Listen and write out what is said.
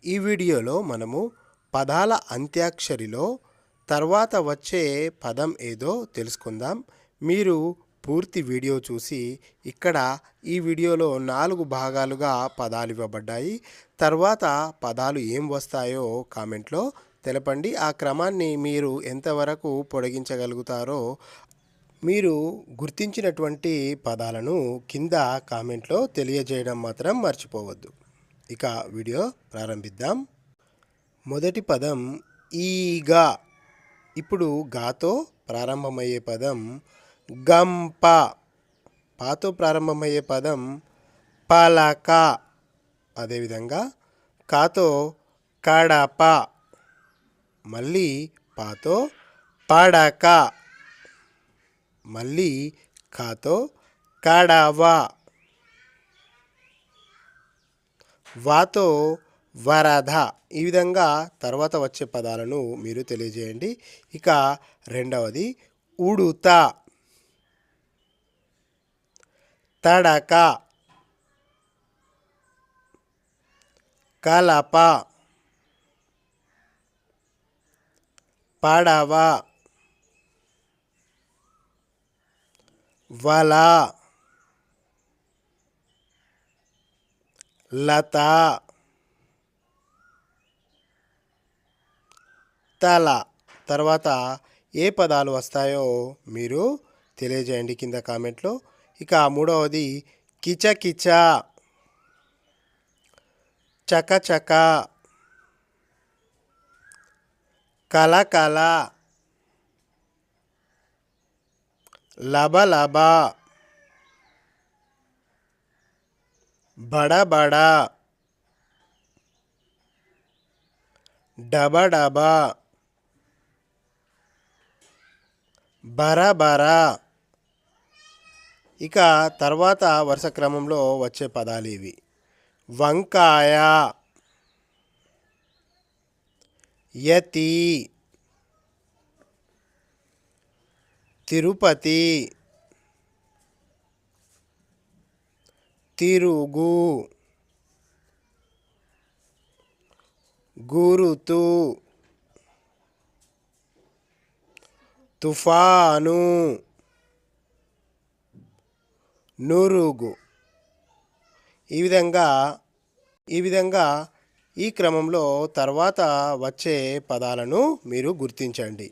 ఈ వీడియోలో మనము పదాల అంత్యాక్షరిలో తర్వాత వచ్చే పదం ఏదో తెలుసుకుందాం. మీరు పూర్తి వీడియో చూసి ఇక్కడ ఈ వీడియోలో 4 భాగాలుగా పదాలు ఇవ్వబడ్డాయి. తర్వాత పదాలు ఏం వస్తాయో కామెంట్లో తెలపండి. ఆ క్రమాన్ని మీరు ఎంతవరకు పొడిగించగలుగుతారో మీరు గుర్తించినటువంటి పదాలను కింద కామెంట్లో తెలియజేయడం మాత్రం మర్చిపోవద్దు. ఇక వీడియో ప్రారంభిద్దాం. మొదటి పదం ఈగా. ఇప్పుడు గాతో ప్రారంభమయ్యే పదం గంప. పాతో ప్రారంభమయ్యే పదం పలక. అదేవిధంగా కాతో కడప. మళ్ళీ పాతో పడక. మళ్ళీ కాతో కడవ. వాతో వరద. ఈ విధంగా తర్వాత వచ్చే పదాలను మీరు తెలియజేయండి. ఇక రెండవది ఉడుత, తడక, కలప, పడవ, వల, లత, తల. తర్వాత ఏ పదాలు వస్తాయో మీరు తెలియజేయండి కింద కామెంట్లో. ఇక మూడవది కిచకిచ, చకచక, కలకల, లబలబ, బడబడ, డబడబ, బరబర. ఇక తర్వాత వరుస క్రమంలో వచ్చే పదాలు ఇవి: వంకాయ, యతి, తిరుపతి, తిరుగు, గురుతు, తుఫాను, నురుగు. ఈ విధంగా ఈ క్రమంలో తర్వాత వచ్చే పదాలను మీరు గుర్తించండి.